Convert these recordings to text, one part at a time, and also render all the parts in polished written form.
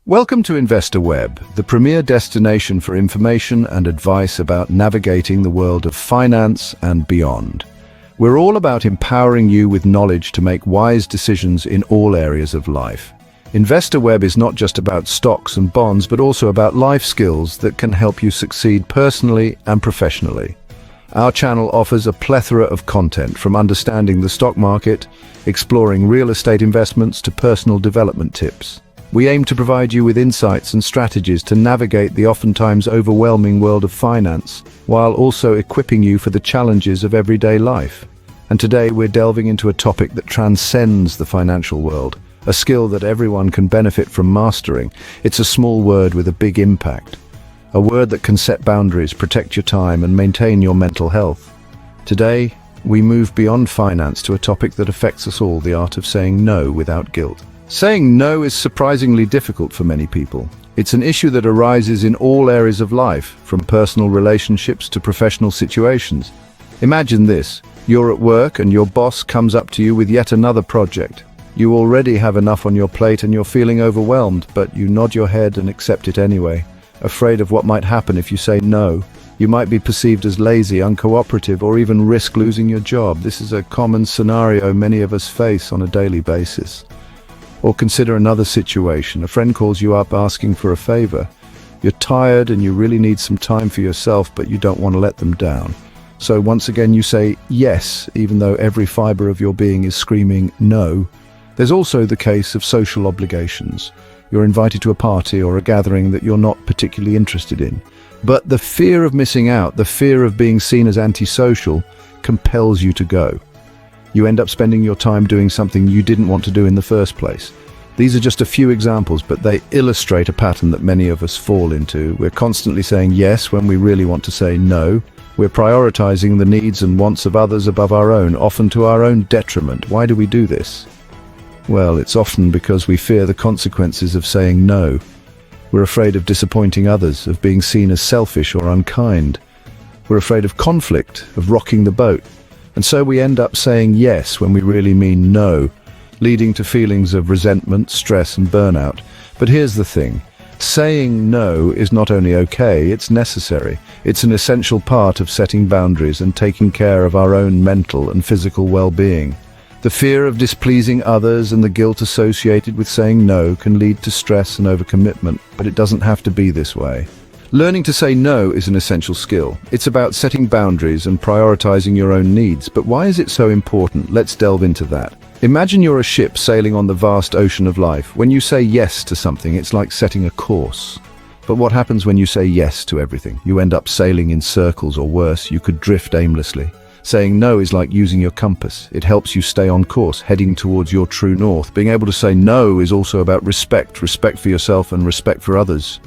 Welcome to InvestorWeb, the premier destination for information and advice about navigating the world of finance and beyond. We're all about empowering you with knowledge to make wise decisions in all areas of life. InvestorWeb is not just about stocks and bonds, but also about life skills that can help you succeed personally and professionally. Our channel offers a plethora of content, from understanding the stock market, exploring real estate investments, to personal development tips. We aim to provide you with insights and strategies to navigate the oftentimes overwhelming world of finance, while also equipping you for the challenges of everyday life. And today we're delving into a topic that transcends the financial world, a skill that everyone can benefit from mastering. It's a small word with a big impact. A word that can set boundaries, protect your time, and maintain your mental health. Today, we move beyond finance to a topic that affects us all: the art of saying no without guilt. Saying no is surprisingly difficult for many people. It's an issue that arises in all areas of life, from personal relationships to professional situations. Imagine this: you're at work and your boss comes up to you with yet another project. You already have enough on your plate and you're feeling overwhelmed, but you nod your head and accept it anyway, afraid of what might happen if you say no. You might be perceived as lazy, uncooperative, or even risk losing your job. This is a common scenario many of us face on a daily basis. Or consider another situation. A friend calls you up asking for a favor. You're tired and you really need some time for yourself, but you don't want to let them down. So once again you say yes, even though every fiber of your being is screaming no. There's also the case of social obligations. You're invited to a party or a gathering that you're not particularly interested in. But the fear of missing out, the fear of being seen as antisocial, compels you to go. You end up spending your time doing something you didn't want to do in the first place. These are just a few examples, but they illustrate a pattern that many of us fall into. We're constantly saying yes when we really want to say no. We're prioritizing the needs and wants of others above our own, often to our own detriment. Why do we do this? Well, it's often because we fear the consequences of saying no. We're afraid of disappointing others, of being seen as selfish or unkind. We're afraid of conflict, of rocking the boat. And so we end up saying yes when we really mean no, leading to feelings of resentment, stress, and burnout. But here's the thing: saying no is not only okay, it's necessary. It's an essential part of setting boundaries and taking care of our own mental and physical well-being. The fear of displeasing others and the guilt associated with saying no can lead to stress and overcommitment, but it doesn't have to be this way. Learning to say no is an essential skill. It's about setting boundaries and prioritizing your own needs. But why is it so important? Let's delve into that. Imagine you're a ship sailing on the vast ocean of life. When you say yes to something, it's like setting a course. But what happens when you say yes to everything? You end up sailing in circles, or worse, you could drift aimlessly. Saying no is like using your compass. It helps you stay on course, heading towards your true north. Being able to say no is also about respect for yourself and respect for others.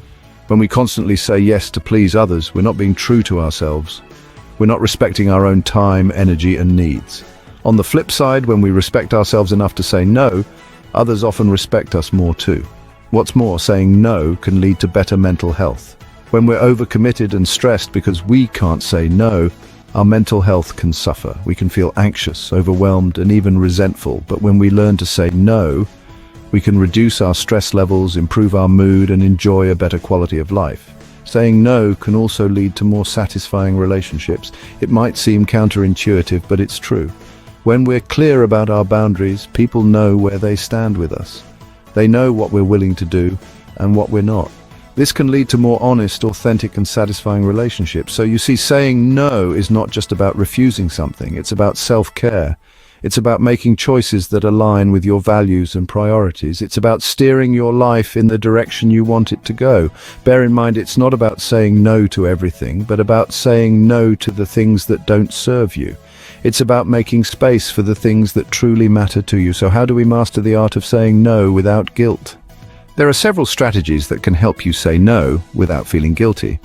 When we constantly say yes to please others, we're not being true to ourselves. We're not respecting our own time, energy, and needs. On the flip side, when we respect ourselves enough to say no, others often respect us more too. What's more, saying no can lead to better mental health. When we're overcommitted and stressed because we can't say no, our mental health can suffer. We can feel anxious, overwhelmed, and even resentful. But when we learn to say no, we can reduce our stress levels, improve our mood, and enjoy a better quality of life. Saying no can also lead to more satisfying relationships. It might seem counterintuitive, but it's true. When we're clear about our boundaries, people know where they stand with us. They know what we're willing to do and what we're not. This can lead to more honest, authentic, and satisfying relationships. So you see, saying no is not just about refusing something. It's about self-care. It's about making choices that align with your values and priorities. It's about steering your life in the direction you want it to go. Bear in mind, it's not about saying no to everything, but about saying no to the things that don't serve you. It's about making space for the things that truly matter to you. So how do we master the art of saying no without guilt? There are several strategies that can help you say no without feeling guilty.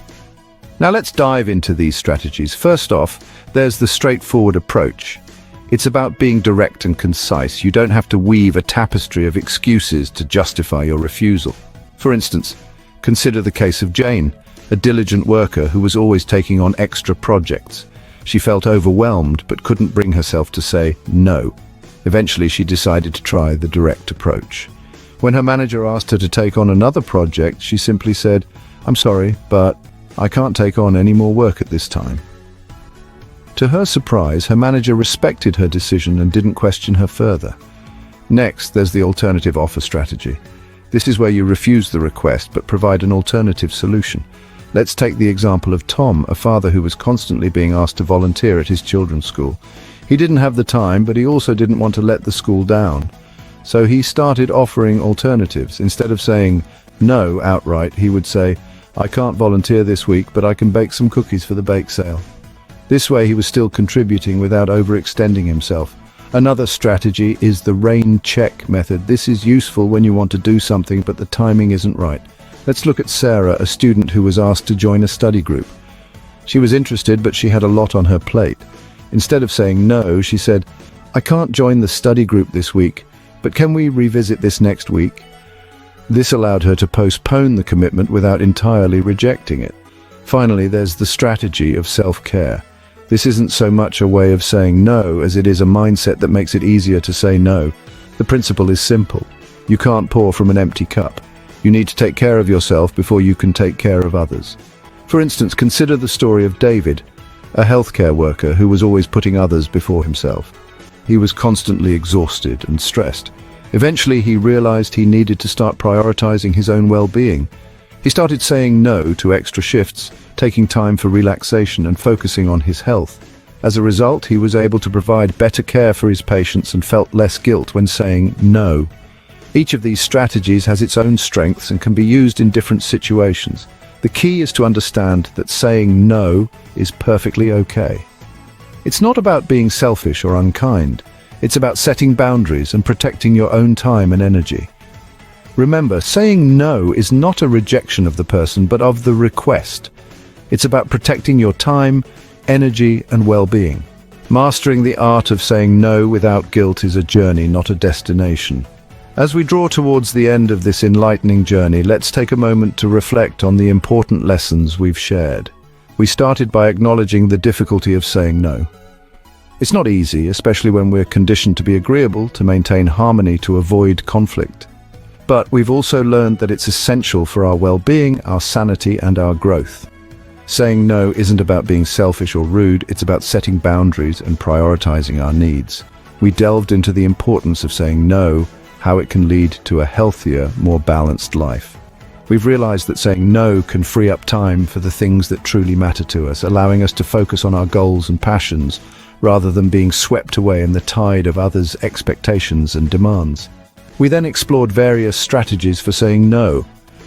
Now let's dive into these strategies. First off, there's the straightforward approach. It's about being direct and concise. You don't have to weave a tapestry of excuses to justify your refusal. For instance, consider the case of Jane, a diligent worker who was always taking on extra projects. She felt overwhelmed but couldn't bring herself to say no. Eventually, she decided to try the direct approach. When her manager asked her to take on another project, she simply said, "I'm sorry, but I can't take on any more work at this time." To her surprise, her manager respected her decision and didn't question her further. Next, there's the alternative offer strategy. This is where you refuse the request but provide an alternative solution. Let's take the example of Tom, a father who was constantly being asked to volunteer at his children's school. He didn't have the time, but he also didn't want to let the school down. So he started offering alternatives. Instead of saying no outright, he would say, "I can't volunteer this week, but I can bake some cookies for the bake sale." This way he was still contributing without overextending himself. Another strategy is the rain check method. This is useful when you want to do something but the timing isn't right. Let's look at Sarah, a student who was asked to join a study group. She was interested, but she had a lot on her plate. Instead of saying no, she said, "I can't join the study group this week, but can we revisit this next week?" This allowed her to postpone the commitment without entirely rejecting it. Finally, there's the strategy of self-care. This isn't so much a way of saying no as it is a mindset that makes it easier to say no. The principle is simple. You can't pour from an empty cup. You need to take care of yourself before you can take care of others. For instance, consider the story of David, a healthcare worker who was always putting others before himself. He was constantly exhausted and stressed. Eventually, he realized he needed to start prioritizing his own well-being. He started saying no to extra shifts, taking time for relaxation and focusing on his health. As a result, he was able to provide better care for his patients and felt less guilt when saying no. Each of these strategies has its own strengths and can be used in different situations. The key is to understand that saying no is perfectly okay. It's not about being selfish or unkind. It's about setting boundaries and protecting your own time and energy. Remember, saying no is not a rejection of the person, but of the request. It's about protecting your time, energy, and well-being. Mastering the art of saying no without guilt is a journey, not a destination. As we draw towards the end of this enlightening journey, let's take a moment to reflect on the important lessons we've shared. We started by acknowledging the difficulty of saying no. It's not easy, especially when we're conditioned to be agreeable, to maintain harmony, to avoid conflict. But we've also learned that it's essential for our well-being, our sanity, and our growth. Saying no isn't about being selfish or rude, it's about setting boundaries and prioritizing our needs. We delved into the importance of saying no, how it can lead to a healthier, more balanced life. We've realized that saying no can free up time for the things that truly matter to us, allowing us to focus on our goals and passions, rather than being swept away in the tide of others' expectations and demands. We then explored various strategies for saying no,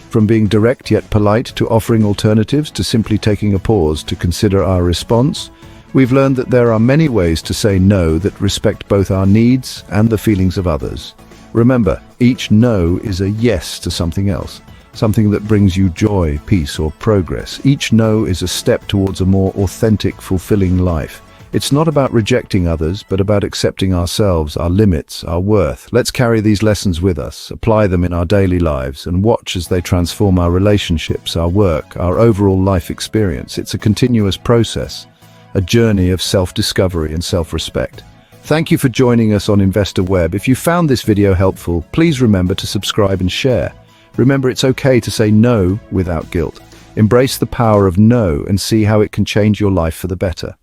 from being direct yet polite to offering alternatives to simply taking a pause to consider our response. We've learned that there are many ways to say no that respect both our needs and the feelings of others. Remember, each no is a yes to something else, something that brings you joy, peace, or progress. Each no is a step towards a more authentic, fulfilling life. It's not about rejecting others, but about accepting ourselves, our limits, our worth. Let's carry these lessons with us, apply them in our daily lives, and watch as they transform our relationships, our work, our overall life experience. It's a continuous process, a journey of self-discovery and self-respect. Thank you for joining us on Investor Web. If you found this video helpful, please remember to subscribe and share. Remember, it's okay to say no without guilt. Embrace the power of no and see how it can change your life for the better.